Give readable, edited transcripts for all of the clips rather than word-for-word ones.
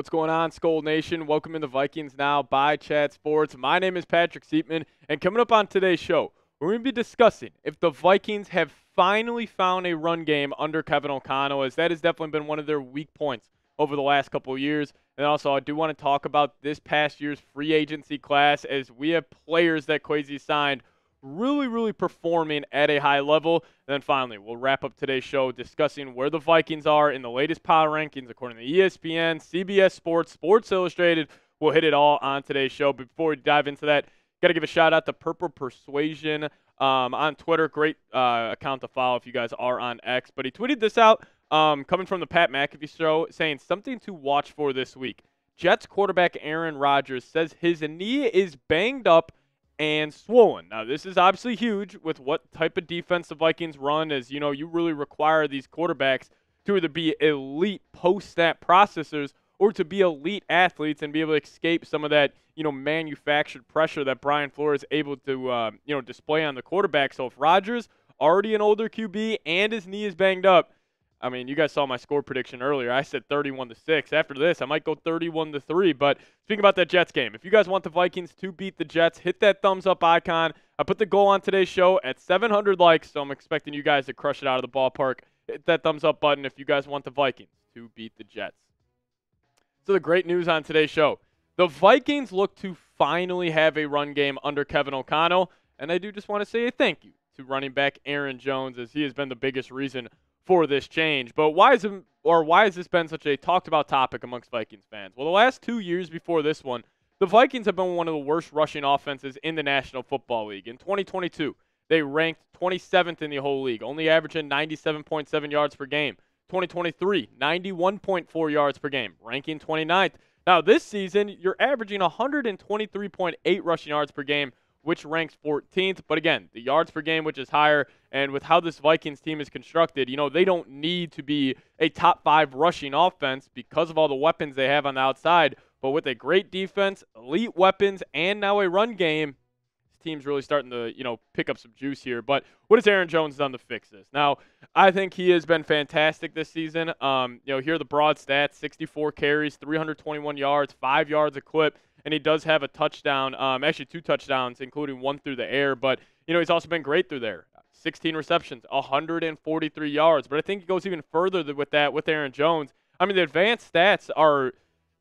What's going on, Skull Nation? Welcome in the Vikings Now by Chat Sports. My name is Patrick Siepman, and coming up on today's show, we're going to be discussing if the Vikings have finally found a run game under Kevin O'Connell, as that has definitely been one of their weak points over the last couple of years. And also, I do want to talk about this past year's free agency class, as we have players that Kwesi signed really performing at a high level. And then finally, we'll wrap up today's show discussing where the Vikings are in the latest power rankings according to ESPN, CBS Sports, Sports Illustrated. We'll hit it all on today's show. But before we dive into that, got to give a shout out to Purple Persuasion on Twitter. Great account to follow if you guys are on X. But he tweeted this out coming from the Pat McAfee show, saying something to watch for this week. Jets quarterback Aaron Rodgers says his knee is banged up and swollen. Now, this is obviously huge with what type of defense the Vikings run, as you know, you really require these quarterbacks to either be elite post-snap processors or to be elite athletes and be able to escape some of that, manufactured pressure that Brian Flores is able to, display on the quarterback. So if Rodgers, already an older QB, and his knee is banged up, I mean, you guys saw my score prediction earlier. I said 31-6. After this, I might go 31-3. But speaking about that Jets game, if you guys want the Vikings to beat the Jets, hit that thumbs up icon. I put the goal on today's show at 700 likes, so I'm expecting you guys to crush it out of the ballpark. Hit that thumbs up button if you guys want the Vikings to beat the Jets. So the great news on today's show, the Vikings look to finally have a run game under Kevin O'Connell, and I do just want to say a thank you to running back Aaron Jones, as he has been the biggest reason for this change. But why has this been such a talked about topic amongst Vikings fans? Well, the last 2 years before this one, the Vikings have been one of the worst rushing offenses in the National Football League. In 2022, they ranked 27th in the whole league, only averaging 97.7 yards per game. 2023, 91.4 yards per game, ranking 29th. Now, this season, you're averaging 123.8 rushing yards per game, which ranks 14th. But again, the yards per game, which is higher, and with how this Vikings team is constructed, they don't need to be a top 5 rushing offense because of all the weapons they have on the outside. But with a great defense, elite weapons, and now a run game, this team's really starting to, pick up some juice here. But what has Aaron Jones done to fix this? Now, I think he has been fantastic this season. Here are the broad stats: 64 carries, 321 yards, 5 yards a clip. And he does have a touchdown, actually 2 touchdowns, including one through the air. But, he's also been great through there. 16 receptions, 143 yards. But I think it goes even further with that with Aaron Jones. I mean, the advanced stats are,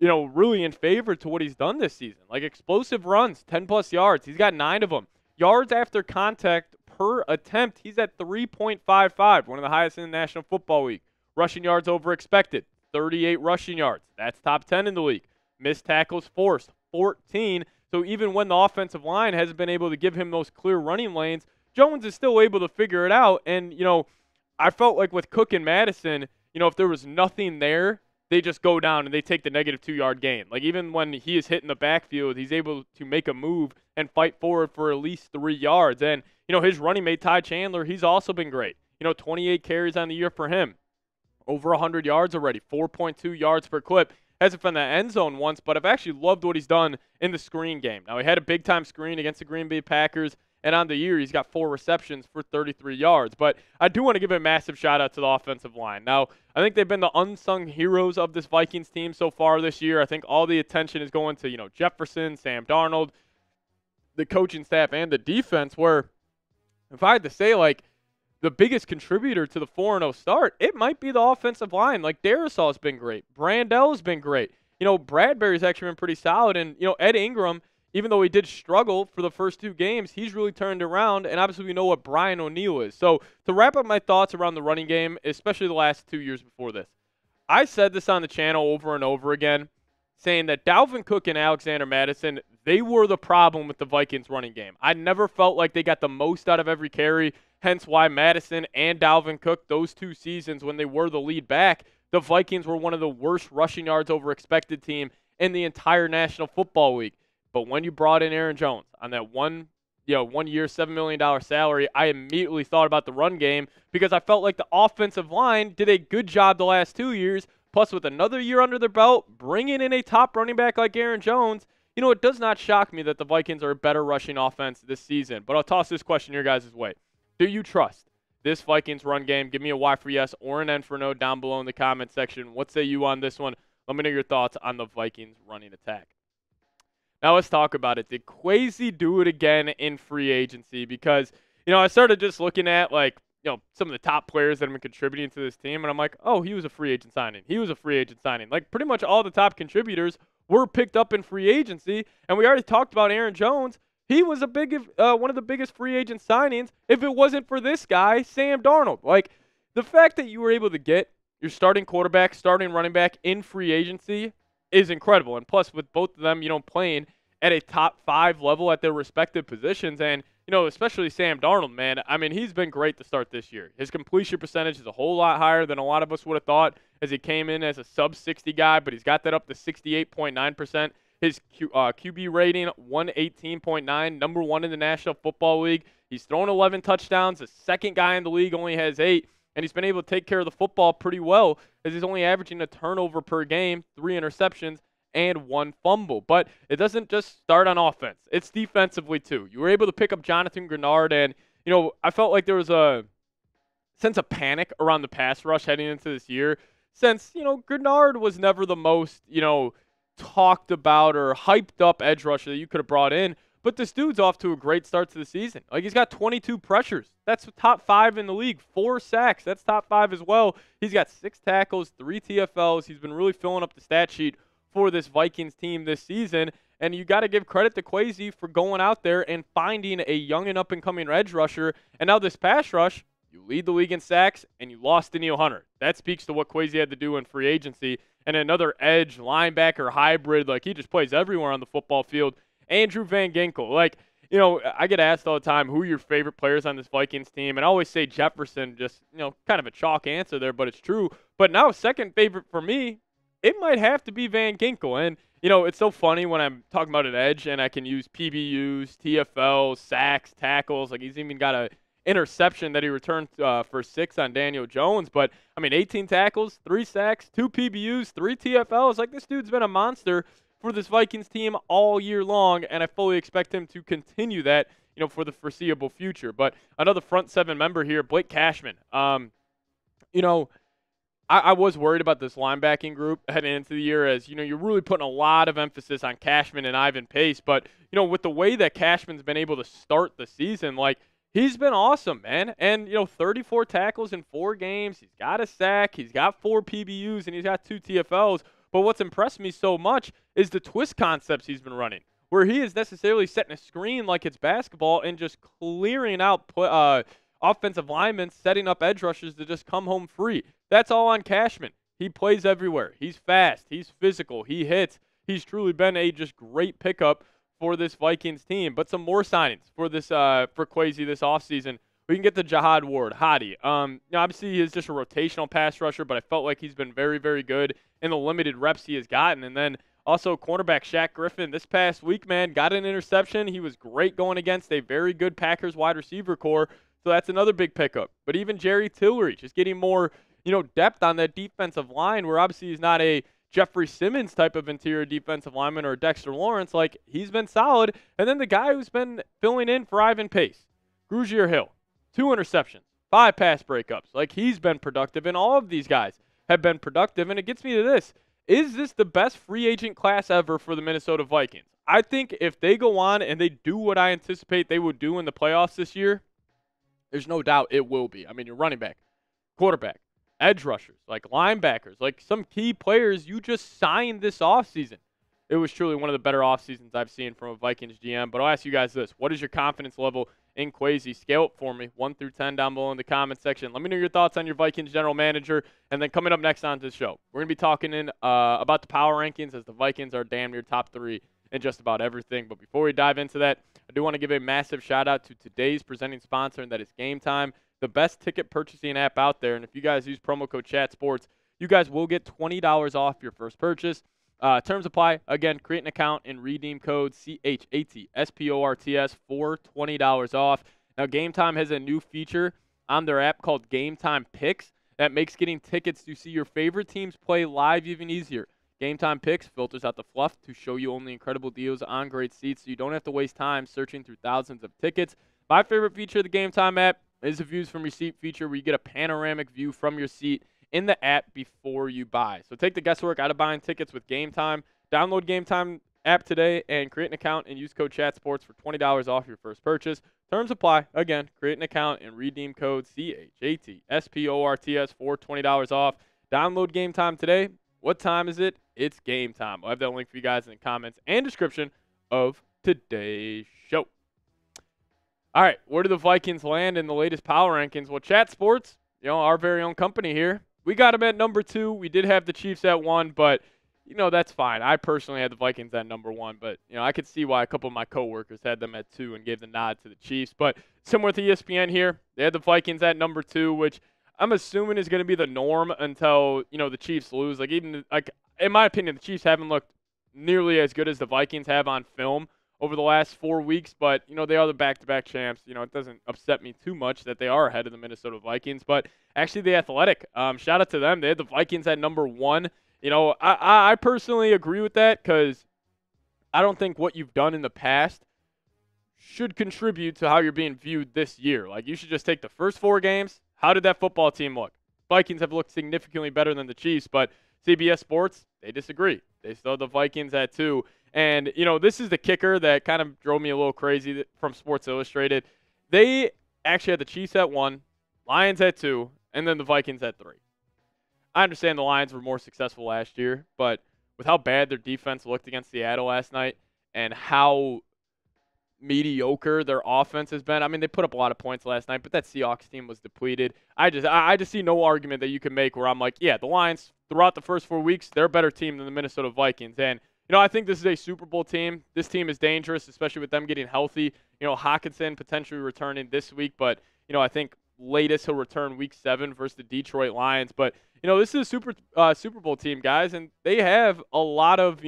really in favor to what he's done this season. Like explosive runs, 10-plus yards. He's got 9 of them. Yards after contact per attempt, he's at 3.55, one of the highest in the National Football League. Rushing yards over expected, 38 rushing yards. That's top 10 in the league. Missed tackles forced, 14. So even when the offensive line hasn't been able to give him those clear running lanes, Jones is still able to figure it out. And, I felt like with Cook and Madison, if there was nothing there, they just go down and they take the negative 2-yard gain. Like even when he is hitting the backfield, he's able to make a move and fight forward for at least 3 yards. And, his running mate, Ty Chandler, he's also been great. 28 carries on the year for him. Over 100 yards already, 4.2 yards per clip. Hasn't found the end zone once, but I've actually loved what he's done in the screen game. Now, he had a big-time screen against the Green Bay Packers, and on the year, he's got 4 receptions for 33 yards. But I do want to give a massive shout-out to the offensive line. Now, I think they've been the unsung heroes of this Vikings team so far this year. I think all the attention is going to, Jefferson, Sam Darnold, the coaching staff, and the defense, where if I had to say, the biggest contributor to the 4-0 start, it might be the offensive line. Like, Darisaul's been great. Brandel's been great. Bradbury's actually been pretty solid. And, Ed Ingram, even though he did struggle for the first 2 games, he's really turned around. And obviously we know what Brian O'Neill is. So to wrap up my thoughts around the running game, especially the last 2 years before this, I said this on the channel over and over again, saying that Dalvin Cook and Alexander Madison, they were the problem with the Vikings running game. I never felt like they got the most out of every carry. Hence why Madison and Dalvin Cook, those 2 seasons when they were the lead back, the Vikings were one of the worst rushing yards over expected team in the entire National Football League. But when you brought in Aaron Jones on that 1 year, $7 million salary, I immediately thought about the run game because I felt like the offensive line did a good job the last 2 years. Plus, with another year under their belt, bringing in a top running back like Aaron Jones, it does not shock me that the Vikings are a better rushing offense this season. But I'll toss this question your guys' way. Do you trust this Vikings run game? Give me a Y for yes or an N for no down below in the comment section. What say you on this one? Let me know your thoughts on the Vikings running attack. Now let's talk about it. Did Kwesi do it again in free agency? Because, I started just looking at, some of the top players that have been contributing to this team, and I'm like, oh, he was a free agent signing. He was a free agent signing. Like, pretty much all the top contributors were picked up in free agency, and we already talked about Aaron Jones. He was one of the biggest free agent signings if it wasn't for this guy, Sam Darnold. Like, the fact that you were able to get your starting quarterback, starting running back in free agency is incredible. And plus, with both of them, playing at a top 5 level at their respective positions, and, especially Sam Darnold, man, I mean, he's been great to start this year. His completion percentage is a whole lot higher than a lot of us would have thought as he came in as a sub-60 guy, but he's got that up to 68.9%. His QB rating, 118.9, number 1 in the National Football League. He's thrown 11 touchdowns. The second guy in the league only has 8. And he's been able to take care of the football pretty well as he's only averaging a turnover per game, 3 interceptions, and 1 fumble. But it doesn't just start on offense. It's defensively, too. You were able to pick up Jonathan Grenard, and, I felt like there was a sense of panic around the pass rush heading into this year since, Grenard was never the most, talked about or hyped up edge rusher that you could have brought in. But this dude's off to a great start to the season. Like, he's got 22 pressures. That's top 5 in the league. 4 sacks. That's top 5 as well. He's got 6 tackles, 3 TFLs. He's been really filling up the stat sheet for this Vikings team this season. And you got to give credit to Kwesi for going out there and finding a young and up-and-coming edge rusher. And now this pass rush, you lead the league in sacks, and you lost Danielle Hunter. That speaks to what Kwesi had to do in free agency. And another edge linebacker hybrid, like, he just plays everywhere on the football field. Andrew Van Ginkel. Like, I get asked all the time, who are your favorite players on this Vikings team? And I always say Jefferson, just, kind of a chalk answer there, but it's true. But now second favorite for me, it might have to be Van Ginkel. And, it's so funny when I'm talking about an edge and I can use PBUs, TFLs, sacks, tackles. Like, he's even got a interception that he returned for 6 on Daniel Jones. But, 18 tackles, 3 sacks, 2 PBUs, 3 TFLs. Like, this dude's been a monster for this Vikings team all year long, and I fully expect him to continue that, for the foreseeable future. But another front 7 member here, Blake Cashman. I was worried about this linebacking group heading into the year as, you're really putting a lot of emphasis on Cashman and Ivan Pace. But, with the way that Cashman's been able to start the season, like, he's been awesome, man. And, 34 tackles in 4 games. He's got a sack. He's got 4 PBUs, and he's got 2 TFLs. But what's impressed me so much is the twist concepts he's been running, where he is necessarily setting a screen like it's basketball and just clearing out offensive linemen, setting up edge rushers to just come home free. That's all on Cashman. He plays everywhere. He's fast. He's physical. He hits. He's truly been a just great pickup for this Vikings team. But some more signings for this for Kwesi this offseason. We can get to Jihad Ward, Hadi. Obviously, he's just a rotational pass rusher, but I felt like he's been very, very good in the limited reps he has gotten. And then also cornerback Shaq Griffin this past week, man, got an interception. He was great going against a very good Packers wide receiver core. So that's another big pickup. But even Jerry Tillery, just getting more, depth on that defensive line, where obviously he's not a Jeffrey Simmons type of interior defensive lineman or Dexter Lawrence. Like, he's been solid. And then the guy who's been filling in for Ivan Pace, Grugier Hill. 2 interceptions, 5 pass breakups. Like, he's been productive, and all of these guys have been productive. And it gets me to this. Is this the best free agent class ever for the Minnesota Vikings? I think if they go on and they do what I anticipate they would do in the playoffs this year, there's no doubt it will be. Your running back, quarterback, edge rushers, like linebackers, like some key players you just signed this offseason. It was truly one of the better offseasons I've seen from a Vikings GM. But I'll ask you guys this. What is your confidence level in Kwesi? Scale it for me, 1 through 10 down below in the comment section. Let me know your thoughts on your Vikings general manager. And then coming up next on this show, we're going to be talking about the power rankings as the Vikings are damn near top 3 in just about everything. But before we dive into that, I do want to give a massive shout out to today's presenting sponsor, and that is Game Time, the best ticket purchasing app out there. And if you guys use promo code ChatSports, you guys will get $20 off your first purchase. Terms apply. Again, create an account and redeem code CHATSPORTS for $20 off. Now, Game Time has a new feature on their app called Game Time Picks that makes getting tickets to see your favorite teams play live even easier. Game Time Picks filters out the fluff to show you only incredible deals on great seats, so you don't have to waste time searching through thousands of tickets. My favorite feature of the Game Time app is the Views from Your Seat feature, where you get a panoramic view from your seat in the app before you buy. So take the guesswork out of buying tickets with Game Time. Download Game Time app today and create an account and use code CHATSPORTS for $20 off your first purchase. Terms apply. Again, create an account and redeem code CHATSPORTS for $20 off. Download Game Time today. What time is it? It's game time. I'll have that link for you guys in the comments and description of today's show. All right, where do the Vikings land in the latest power rankings? Well, Chat Sports, our very own company here, we got them at number 2. We did have the Chiefs at 1, but that's fine. I personally had the Vikings at number 1, but I could see why a couple of my coworkers had them at 2 and gave the nod to the Chiefs. But similar to ESPN here, they had the Vikings at number 2, which I'm assuming is going to be the norm until the Chiefs lose. In my opinion, the Chiefs haven't looked nearly as good as the Vikings have on film over the last 4 weeks, but they are the back-to-back champs. It doesn't upset me too much that they are ahead of the Minnesota Vikings. But actually, The Athletic, shout out to them. They had the Vikings at number 1. I personally agree with that because I don't think what you've done in the past should contribute to how you're being viewed this year. You should just take the first 4 games. How did that football team look? Vikings have looked significantly better than the Chiefs, but CBS Sports, they disagree. They still have the Vikings at 2. And, this is the kicker that kind of drove me a little crazy from Sports Illustrated. They actually had the Chiefs at 1, Lions at 2, and then the Vikings at 3. I understand the Lions were more successful last year, but with how bad their defense looked against Seattle last night and how mediocre their offense has been. I mean, they put up a lot of points last night, but that Seahawks team was depleted. I just see no argument that you can make where I'm like, yeah, the Lions throughout the first 4 weeks, they're a better team than the Minnesota Vikings. And I think this is a Super Bowl team. This team is dangerous, especially with them getting healthy. Hockenson potentially returning this week, but I think latest he'll return week 7 versus the Detroit Lions. But this is a Super Bowl team, guys, and they have a lot of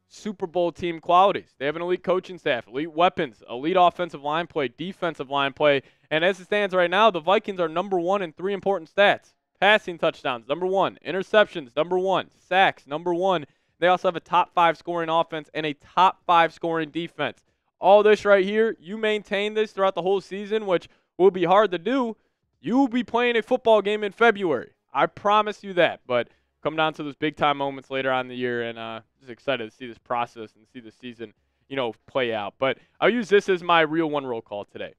Super Bowl team qualities. They have an elite coaching staff, elite weapons, elite offensive line play, defensive line play, and as it stands right now, the Vikings are number 1 in 3 important stats. Passing touchdowns, number 1. Interceptions, number 1. Sacks, number 1. They also have a top 5 scoring offense and a top 5 scoring defense. All this right here, you maintain this throughout the whole season, which will be hard to do. You will be playing a football game in February. I promise you that. But come down to those big-time moments later on in the year, and just excited to see this process and see the season, play out. But I'll use this as my real one roll call today.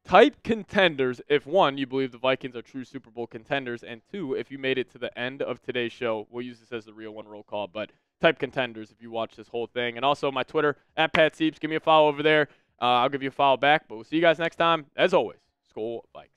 Type contenders if, 1, you believe the Vikings are true Super Bowl contenders, and 2, if you made it to the end of today's show. We'll use this as the real one roll call, but type contenders if you watch this whole thing. And also my Twitter, @PatSeeps. Give me a follow over there. I'll give you a follow back, but we'll see you guys next time. As always, Skol Vikes.